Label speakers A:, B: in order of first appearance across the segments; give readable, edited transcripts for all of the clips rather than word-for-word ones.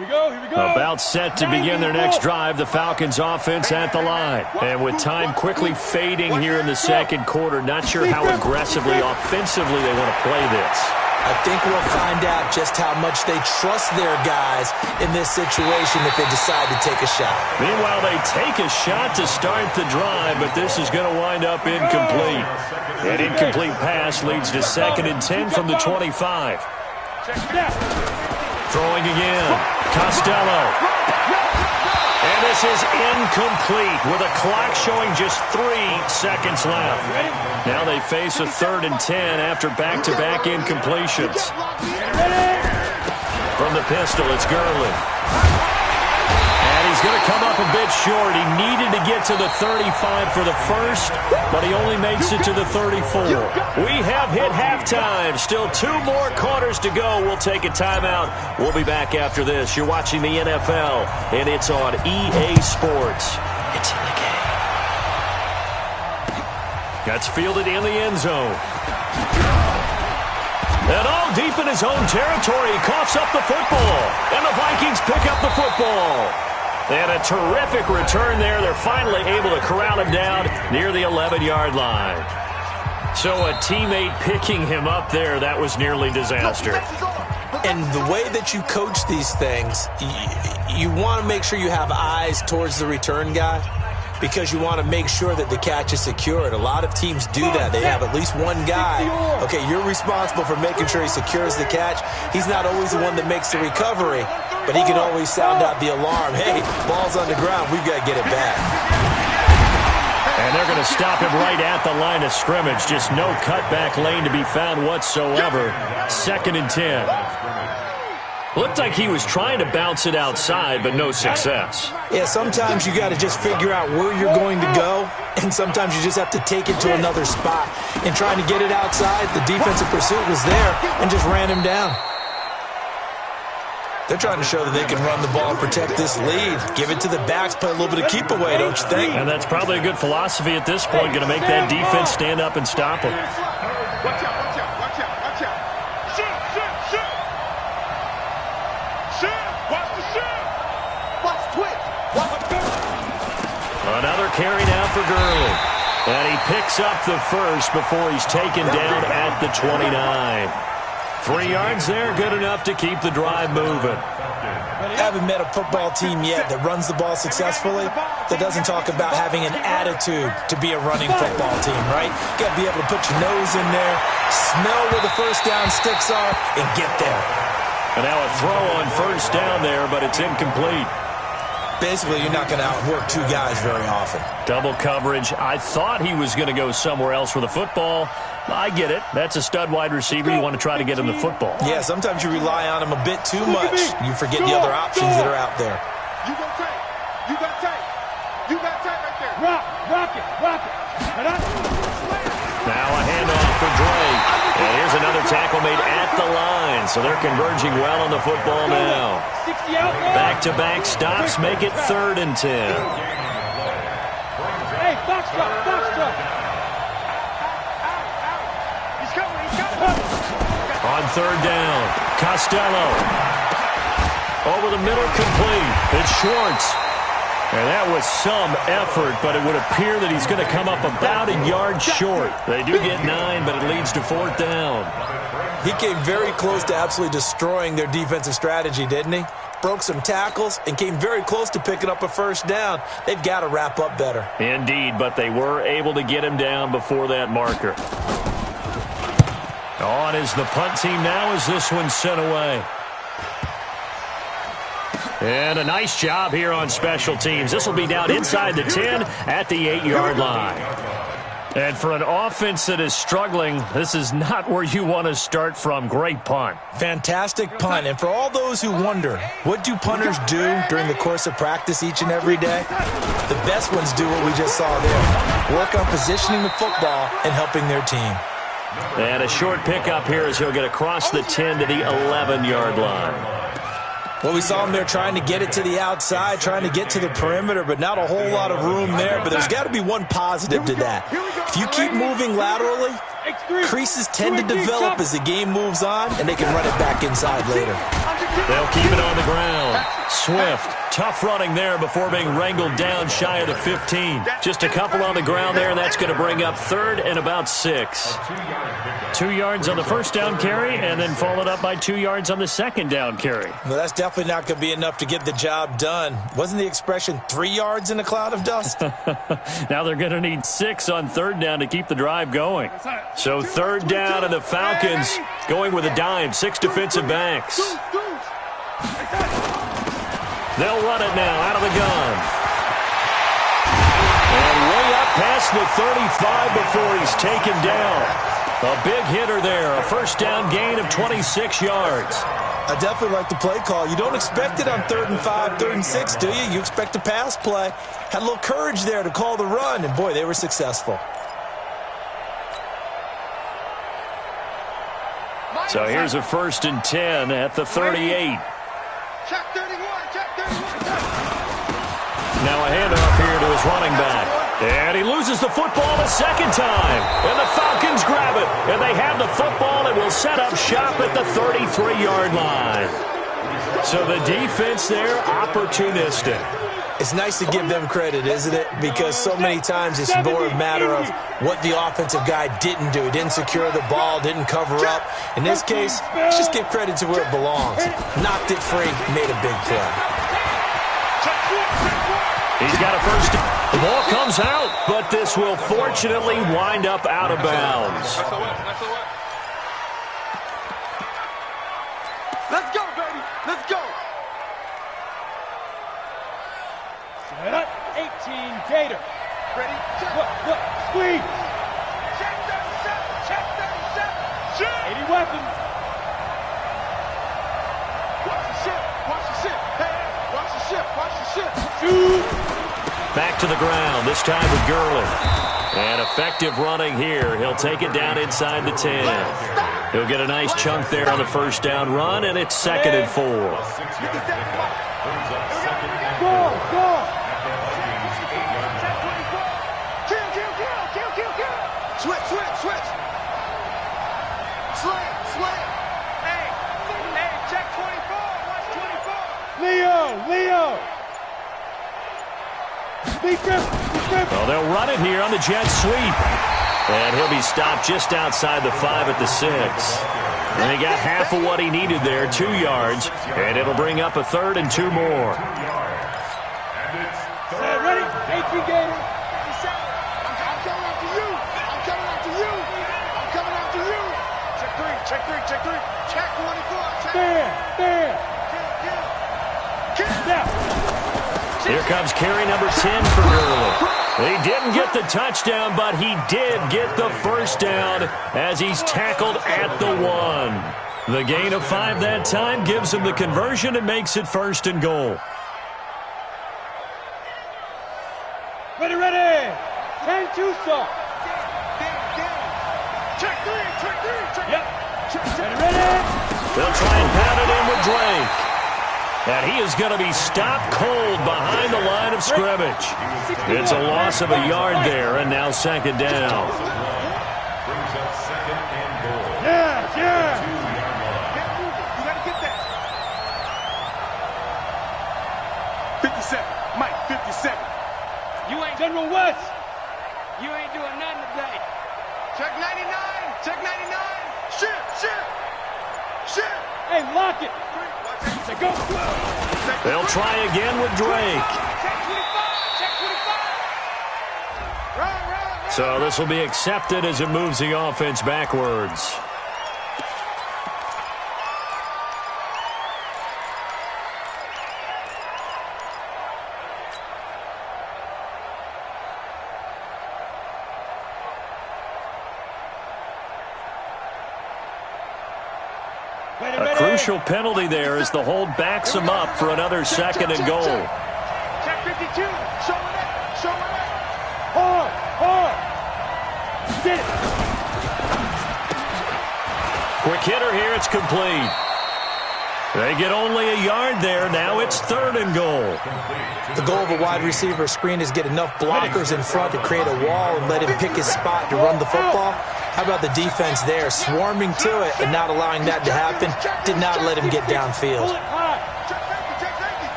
A: About set to begin their next drive, the Falcons offense at the line. And with time quickly fading here in the second quarter, not sure how aggressively, offensively they want to play this.
B: I think we'll find out just how much they trust their guys in this situation if they decide to take a shot.
A: Meanwhile, they take a shot to start the drive, but this is going to wind up incomplete. An incomplete pass leads to 2nd and 10 from the 25. Throwing again. Costello. And this is incomplete with a clock showing just 3 seconds left. Now they face a 3rd and 10 after back-to-back incompletions. From the pistol, it's Gurley. And he's going to come up a bit short. He needed to get to the 35 for the first, but he only makes it to the 34. We have hit halftime. Still 2 more quarters to go. We'll take a timeout. We'll be back after this. You're watching the NFL, and it's on EA Sports. It's in the game. That's fielded in the end zone. And all deep in his own territory, coughs up the football. And the Vikings pick up the football. And a terrific return there. They're finally able to corral him down near the 11-yard line. So a teammate picking him up there, that was nearly disaster.
B: And the way that you coach these things, you want to make sure you have eyes towards the return guy, because you want to make sure that the catch is secured. A lot of teams do that. They have at least one guy. Okay, you're responsible for making sure he secures the catch. He's not always the one that makes the recovery, but he can always sound out the alarm. Hey, ball's on the ground. We've got to get it back.
A: And they're going to stop him right at the line of scrimmage. Just no cutback lane to be found whatsoever. 2nd and 10. Looked like he was trying to bounce it outside, but no success.
B: Yeah, sometimes you got to just figure out where you're going to go, and sometimes you just have to take it to another spot. And trying to get it outside, the defensive pursuit was there and just ran him down. They're trying to show that they can run the ball and protect this lead. Give it to the backs, play a little bit of keep away, don't you think?
A: And that's probably a good philosophy at this point, going to make that defense stand up and stop him.
C: Watch out, watch out, watch out, watch out. Shoot, shoot, shoot. Shoot, watch the shoot. Watch twitch. Watch
A: Another carry now for Gurley. And he picks up the first before he's taken down at the 29. 3 yards there, good enough to keep the drive moving.
B: I haven't met a football team yet that runs the ball successfully that doesn't talk about having an attitude to be a running football team, right? You got to be able to put your nose in there, smell where the first down sticks are, and get there.
A: And now a throw on first down there, but it's incomplete.
B: Basically, you're not going to outwork 2 guys very often.
A: Double coverage. I thought he was going to go somewhere else for the football. I get it. That's a stud wide receiver. You want to try to get him the football.
B: Yeah, sometimes you rely on him a bit too much. You forget the other options that are out there.
C: You got tape. You got tape. You got tape right there. Rock it, rock it.
A: Now a handoff for Drake. And here's another tackle made at the line. So they're converging well on the football now. Back-to-back stops make it 3rd and 10.
C: Hey, box drop, box drop. He's coming, he's coming.
A: On 3rd down, Costello. Over the middle, complete. It's Schwartz. And that was some effort, but it would appear that he's going to come up about a yard short. They do get 9, but it leads to 4th down.
B: He came very close to absolutely destroying their defensive strategy, didn't he? Broke some tackles and came very close to picking up a first down. They've got to wrap up better.
A: Indeed, but they were able to get him down before that marker. On is the punt team now as this one's sent away. And a nice job here on special teams. This will be down inside the 10 at the 8-yard line. And for an offense that is struggling, this is not where you want to start from. Great punt.
B: Fantastic punt. And for all those who wonder, what do punters do during the course of practice each and every day? The best ones do what we just saw there. Work on positioning the football and helping their team.
A: And a short pickup here as he'll get across the 10 to the 11-yard line.
B: Well, we saw him there trying to get it to the outside, trying to get to the perimeter, but not a whole lot of room there. But there's got to be one positive to that. If you keep moving laterally, creases tend to develop as the game moves on, and they can run it back inside later.
A: They'll keep it on the ground. Swift, tough running there before being wrangled down shy of the 15. Just a couple on the ground there. That's going to bring up third and about 6. 2 yards on the first down carry, and then followed up by 2 yards on the second down carry.
B: Well, that's definitely not going to be enough to get the job done. Wasn't the expression 3 yards in a cloud of dust?
A: Now they're going to need 6 on third down to keep the drive going. So third down, and the Falcons going with a dime. 6 defensive backs. They'll run it now out of the gun. And way up past the 35 before he's taken down. A big hitter there. A first down gain of 26 yards.
B: I definitely like the play call. You don't expect it on 3rd and 5, 3rd and 6, do you? You expect a pass play. Had a little courage there to call the run, and boy, they were successful.
A: So here's a 1st and 10 at the 38.
C: Check 31, check 31, check.
A: Now a handoff here to his running back. And he loses the football a second time. And the Falcons grab it. And they have the football and will set up shop at the 33-yard line. So the defense there, opportunistic.
B: It's nice to give them credit, isn't it? Because so many times it's more a matter of what the offensive guy didn't do. He didn't secure the ball, didn't cover up. In this case, let's just give credit to where it belongs. Knocked it free, made a big play.
A: He's got a first. The ball comes out, but this will fortunately wind up out of bounds.
C: Let's go, baby. Let's go.
D: Set up. 18 Gator.
C: Ready? Check.
D: Look. Squeeze.
C: Check 37. Check 37. Check.
D: 80 weapons.
C: Watch the ship. Watch the ship. Hey, watch the ship. Watch the ship.
D: Shoot.
A: Back to the ground, this time with Gurley. And effective running here. He'll take it down inside the 10. He'll get a nice chunk there on the first down run, and it's 2nd and 4.
D: Go.
C: Switch. Slam. Hey, check 24. Watch 24.
D: Leo. Be careful.
A: Well, they'll run it here on the jet sweep. And he'll be stopped just outside the 5 at the 6. And he got half of what he needed there, 2 yards. And it'll bring up a 3rd and 2 more.
D: Ready? 18 Gator.
C: Check 3. Check 24. Check.
D: There. Now.
A: Here comes carry number 10 for Gurley. He didn't get the touchdown, but he did get the first down as he's tackled at the 1. The gain of 5 that time gives him the conversion and makes it 1st and goal.
D: Ready. 10-2 saw.
C: Check 3.
D: Yep. Ready.
A: They'll try and pound it in with Drake. And he is going to be stopped cold behind the line of scrimmage. It's a loss of a yard there, and now 2nd down.
D: Yeah.
C: You got to get that. 57. Mike, 57.
D: You ain't General West.
E: You ain't doing nothing today.
C: Check 99. Check 99. Shit.
D: Hey, lock it. Say go.
A: They'll try again with Drake.
C: Check 25. Run.
A: So this will be accepted as it moves the offense backwards. A crucial penalty there as the hold backs him up for another 2nd and goal.
C: Check 52. Show it.
D: Hard. Get it.
A: Quick hitter here. It's complete. They get only a yard there. Now it's 3rd and goal.
B: The goal of a wide receiver screen is get enough blockers in front to create a wall and let him pick his spot to run the football. How about the defense there, swarming to it and not allowing that to happen? Did not let him get downfield.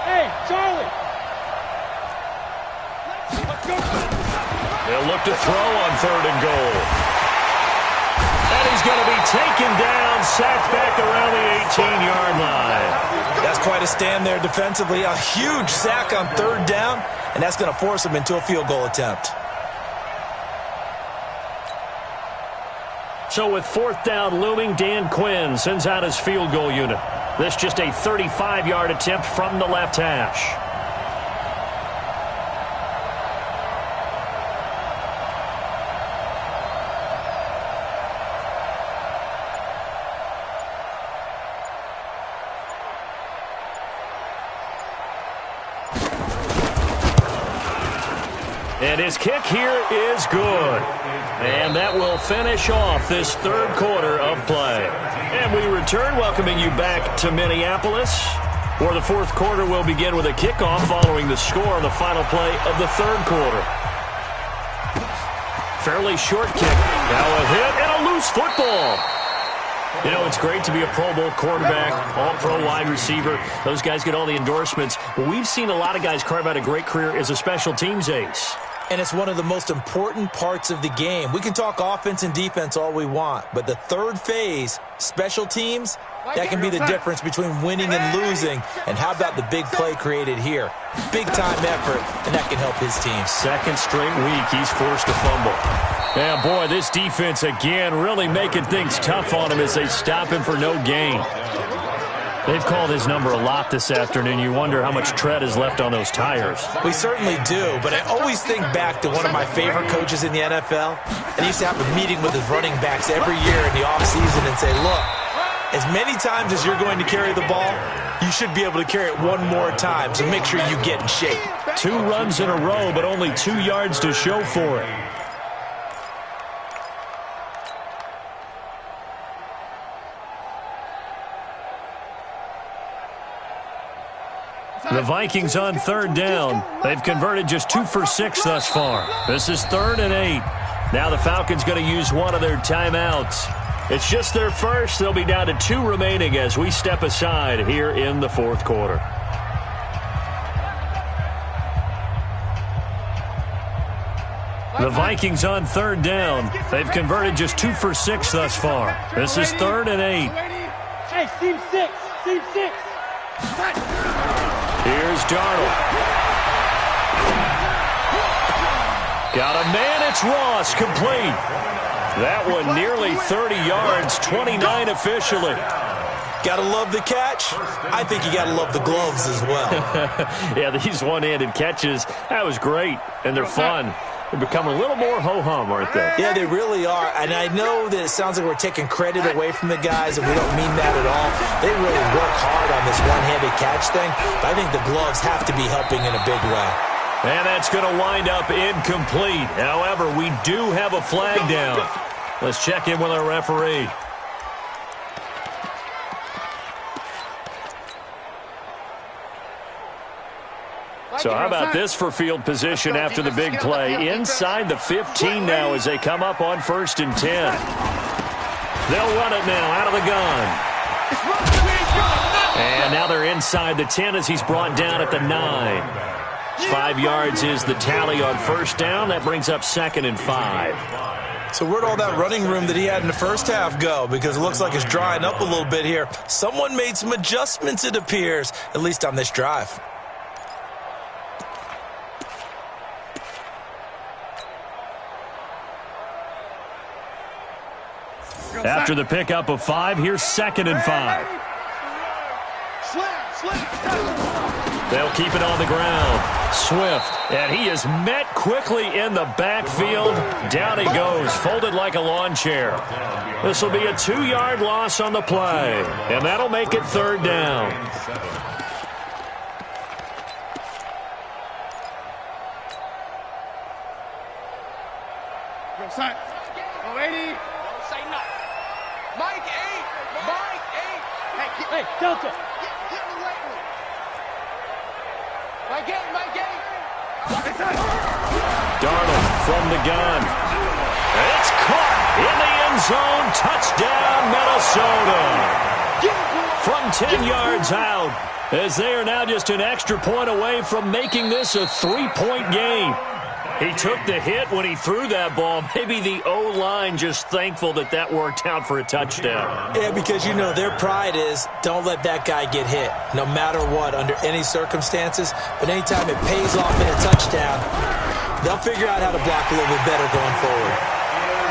D: Hey, Charlie.
A: They'll look to throw on 3rd and goal. And he's going to be taken down, sacked back around the 18-yard line.
B: That's quite a stand there defensively. A huge sack on 3rd down, and that's going to force him into a field goal attempt.
A: So with 4th down looming, Dan Quinn sends out his field goal unit. This just a 35-yard attempt from the left hash. And his kick here is good. And that will finish off this 3rd quarter of play. And we return, welcoming you back to Minneapolis, where the 4th quarter will begin with a kickoff following the score on the final play of the 3rd quarter. Fairly short kick. Now a hit and a loose football. You know, it's great to be a Pro Bowl quarterback, all-pro wide receiver. Those guys get all the endorsements. But we've seen a lot of guys carve out a great career as a special teams ace.
B: And it's one of the most important parts of the game. We can talk offense and defense all we want, but the 3rd phase, special teams, that can be the difference between winning and losing. And how about the big play created here? Big-time effort, and that can help his team.
A: 2nd straight week, he's forced to fumble. Yeah, boy, this defense again really making things tough on him as they stop him for no gain. They've called his number a lot this afternoon. You wonder how much tread is left on those tires.
B: We certainly do, but I always think back to one of my favorite coaches in the NFL. And he used to have a meeting with his running backs every year in the offseason and say, look, as many times as you're going to carry the ball, you should be able to carry it one more time, so make sure you get in shape.
A: 2 runs in a row, but only 2 yards to show for it. The Vikings on 3rd down. They've converted just 2 for 6 thus far. This is 3rd and 8. Now the Falcons going to use one of their timeouts. It's just their first. They'll be down to 2 remaining as we step aside here in the 4th quarter. The Vikings on 3rd down. They've converted just 2 for 6 thus far. This is 3rd and 8.
D: Hey, team 6. Team 6.
A: Here's Darnold. Got a man, it's Ross, complete. That one nearly 30 yards, 29 officially.
B: Gotta love the catch. I think you gotta love the gloves as well.
A: Yeah, these one-handed catches, that was great, and they're fun. They're becoming a little more ho-hum, aren't they?
B: Yeah, they really are. And I know that it sounds like we're taking credit away from the guys, and we don't mean that at all. They really work hard on this one-handed catch thing, but I think the gloves have to be helping in a big way.
A: And that's going to wind up incomplete. However, we do have a flag down. Let's check in with our referee. So how about this for field position after the big play? Inside the 15 now as they come up on 1st and 10. They'll run it now out of the gun. And now they're inside the 10 as he's brought down at the 9. 5 yards is the tally on 1st down. That brings up 2nd and 5.
B: So where'd all that running room that he had in the first half go? Because it looks like it's drying up a little bit here. Someone made some adjustments, it appears, at least on this drive.
A: After the pickup of 5, here's 2nd and 5. They'll keep it on the ground. Swift, and he is met quickly in the backfield. Down he goes, folded like a lawn chair. This will be a 2-yard loss on the play, and that'll make it 3rd down.
C: Mike 8. Mike 8.
D: Hey, Delta.
C: Get in the weight room. Mike 8. Mike 8.
A: Darnold from the gun. It's caught in the end zone. Touchdown, Minnesota. From 10 yards out, as they are now just an extra point away from making this a 3-point game. He took the hit when he threw that ball. Maybe the O-line just thankful that that worked out for a touchdown.
B: Yeah, because, you know, their pride is don't let that guy get hit, no matter what, under any circumstances. But anytime it pays off in a touchdown, they'll figure out how to block a little bit better going forward.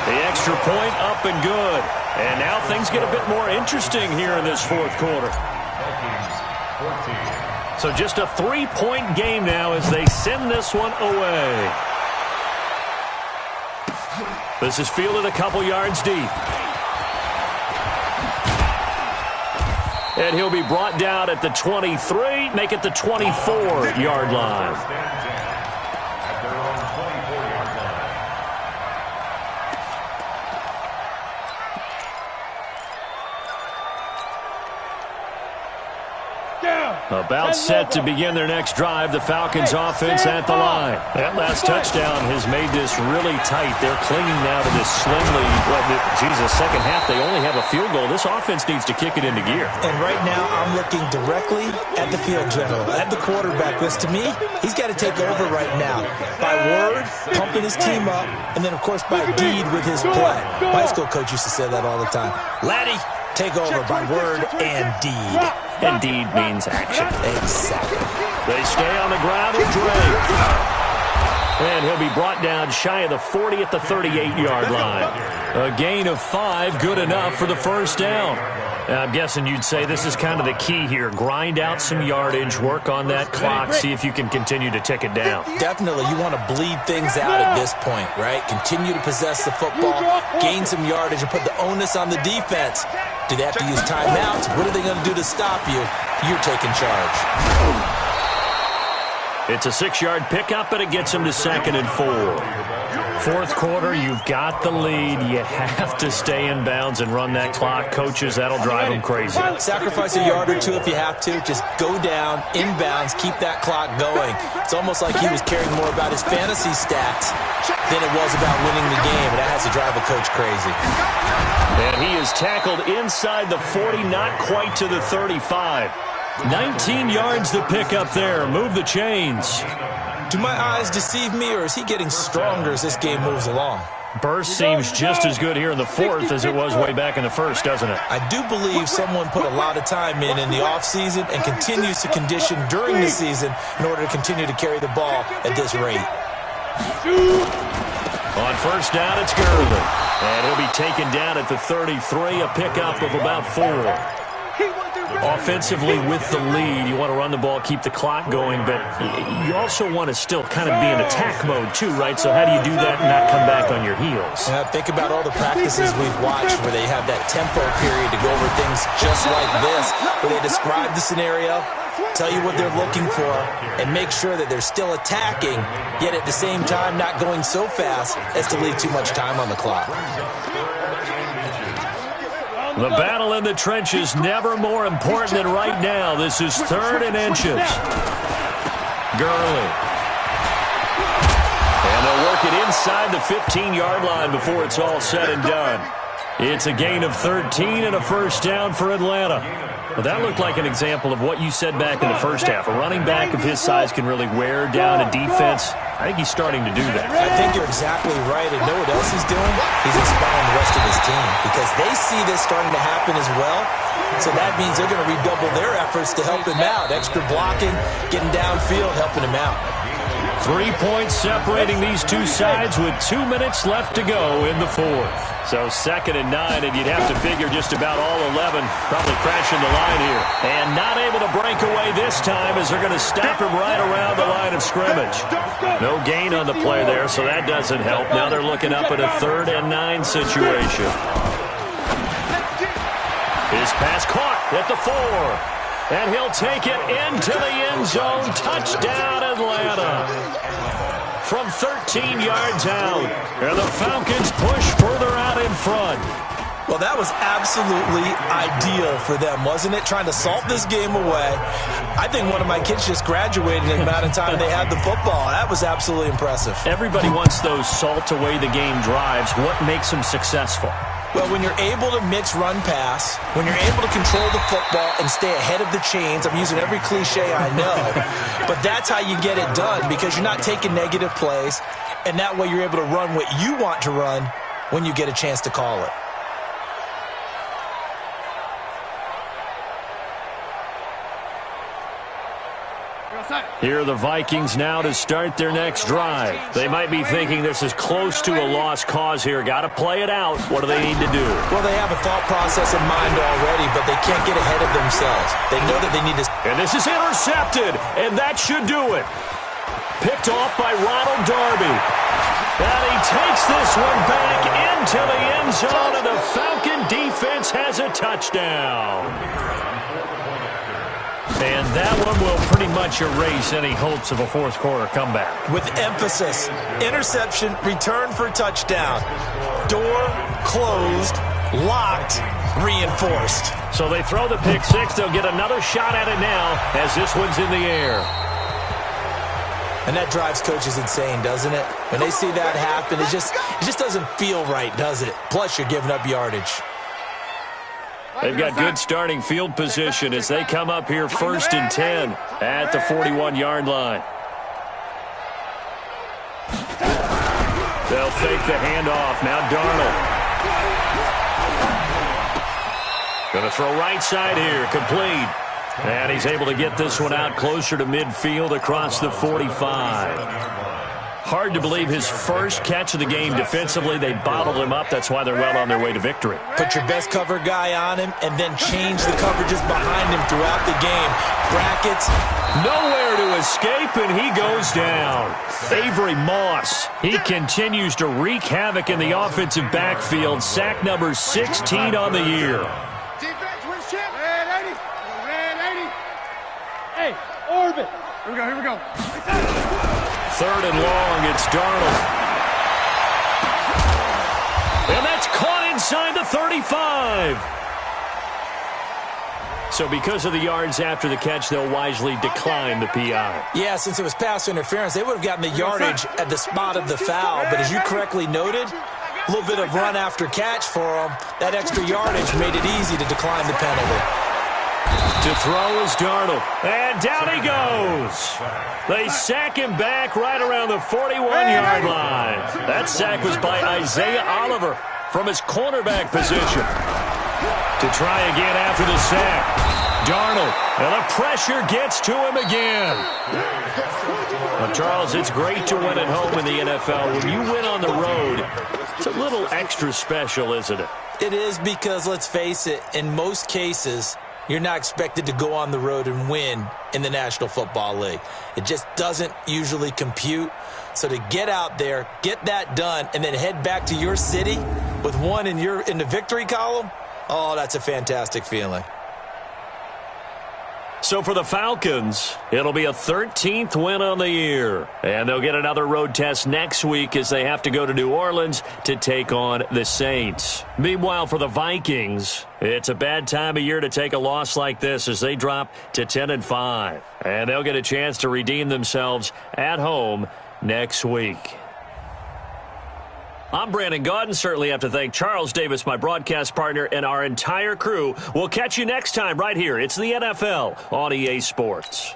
A: The extra point up and good. And now things get a bit more interesting here in this fourth quarter. So just a 3-point game now as they send this one away. This is fielded a couple yards deep. And he'll be brought down at the 23, make it the 24-yard line. About set to begin their next drive. The Falcons offense at the line. That last touchdown has made this really tight. They're clinging now to this slim lead. Second half, they only have a field goal. This offense needs to kick it into gear.
B: And right now, I'm looking directly at the field general, at the quarterback. Because to me, he's got to take over right now. By word, pumping his team up, and then, of course, by deed with his play. My high school coach used to say that all the time. Laddie, take over by word and deed.
A: And deed means action.
B: Exactly.
A: They stay on the ground with Drake. And he'll be brought down shy of the 40 at the 38-yard line. A gain of 5, good enough for the first down. Now, I'm guessing you'd say this is kind of the key here. Grind out some yardage, work on that clock, see if you can continue to tick it down.
B: Definitely. You want to bleed things out at this point, right? Continue to possess the football, gain some yardage, and put the onus on the defense. Do they have to use timeouts? What are they going to do to stop you? You're taking charge.
A: It's a 6-yard pickup, and it gets him to 2nd and 4. Fourth quarter, you've got the lead. You have to stay in bounds and run that clock. Coaches, that'll drive them crazy.
B: Sacrifice a yard or two if you have to. Just go down, inbounds, keep that clock going. It's almost like he was caring more about his fantasy stats than it was about winning the game, and that has to drive a coach crazy.
A: And he is tackled inside the 40, not quite to the 35. 19 yards to pick up there. Move the chains.
B: Do my eyes deceive me, or is he getting stronger as this game moves along?
A: Burst seems just as good here in the fourth as it was way back in the first, doesn't it?
B: I do believe someone put a lot of time in the offseason and continues to condition during the season in order to continue to carry the ball at this rate.
A: On first down, it's Gurley. And he'll be taken down at the 33, a pickup of about 4. Offensively with the lead, you want to run the ball, keep the clock going, but you also want to still kind of be in attack mode too, right? So how do you do that and not come back on your heels?
B: Yeah, think about all the practices we've watched where they have that tempo period to go over things just like this, where they describe the scenario, tell you what they're looking for, and make sure that they're still attacking, yet at the same time not going so fast as to leave too much time on the clock.
A: The battle in the trenches never more important than right now. This is 3rd and inches. Gurley. And they'll work it inside the 15-yard line before it's all said and done. It's a gain of 13 and a first down for Atlanta. Well, that looked like an example of what you said back in the first half. A running back of his size can really wear down a defense. I think he's starting to do that.
B: I think you're exactly right. And know what else he's doing? He's inspiring the rest of his team because they see this starting to happen as well. So that means they're going to redouble their efforts to help him out. Extra blocking, getting downfield, helping him out.
A: 3 points separating these two sides with 2 minutes left to go in the fourth. So 2nd and 9, and you'd have to figure just about all 11 probably crashing the line here. And not able to break away this time as they're going to stop him right around the line of scrimmage. No gain on the play there, so that doesn't help. Now they're looking up at a 3rd and 9 situation. His pass caught at the 4. And he'll take it into the end zone. Touchdown, Atlanta. From 13 yards out. And the Falcons push further out in front.
B: Well, that was absolutely ideal for them, wasn't it? Trying to salt this game away. I think one of my kids just graduated in the amount of time they had the football. That was absolutely impressive.
A: Everybody wants those salt away the game drives. What makes them successful?
B: Well, when you're able to mix run pass, when you're able to control the football and stay ahead of the chains, I'm using every cliche I know, but that's how you get it done because you're not taking negative plays, and that way you're able to run what you want to run when you get a chance to call it.
A: Here are the Vikings now to start their next drive. They might be thinking this is close to a lost cause here. Got to play it out. What do they need to do?
B: Well, they have a thought process in mind already, but they can't get ahead of themselves. They know that they need to...
A: And this is intercepted, and that should do it. Picked off by Ronald Darby. And he takes this one back into the end zone, and the Falcon defense has a touchdown. And that one will pretty much erase any hopes of a fourth-quarter comeback.
B: With emphasis, interception, return for touchdown. Door closed, locked, reinforced.
A: So they throw the pick six. They'll get another shot at it now as this one's in the air.
B: And that drives coaches insane, doesn't it? When they see that happen, it just doesn't feel right, does it? Plus, you're giving up yardage.
A: They've got good starting field position as they come up here 1st and 10 at the 41-yard line. They'll fake the handoff. Now Darnold. Going to throw right side here. Complete. And he's able to get this one out closer to midfield across the 45. Hard to believe his first catch of the game defensively. They bottled him up. That's why they're well on their way to victory.
B: Put your best cover guy on him and then change the coverages behind him throughout the game. Brackets.
A: Nowhere to escape, and he goes down. Avery Moss. He continues to wreak havoc in the offensive backfield. Sack number 16 on the year.
C: Defense wins chip. Red 80. Red 80.
D: Hey, Orbit.
C: Here we go. Here we go.
A: 3rd and long, it's Darnold. And that's caught inside the 35. So because of the yards after the catch, they'll wisely decline the PI.
B: Yeah, since it was pass interference, they would have gotten the yardage at the spot of the foul. But as you correctly noted, a little bit of run after catch for them. That extra yardage made it easy to decline the penalty.
A: To throw is Darnold. And down he goes. They sack him back right around the 41-yard line. That sack was by Isaiah Oliver from his cornerback position. To try again after the sack. Darnold. And the pressure gets to him again. Well, Charles, it's great to win at home in the NFL. When you win on the road, it's a little extra special, isn't it?
B: It is because, let's face it, in most cases, you're not expected to go on the road and win in the National Football League. It just doesn't usually compute. So to get out there, get that done, and then head back to your city with one in the victory column, oh, that's a fantastic feeling.
A: So for the Falcons, it'll be a 13th win on the year. And they'll get another road test next week as they have to go to New Orleans to take on the Saints. Meanwhile, for the Vikings, it's a bad time of year to take a loss like this as they drop to 10-5. And they'll get a chance to redeem themselves at home next week. I'm Brandon Gaudin. Certainly have to thank Charles Davis, my broadcast partner, and our entire crew. We'll catch you next time right here. It's the NFL on EA Sports.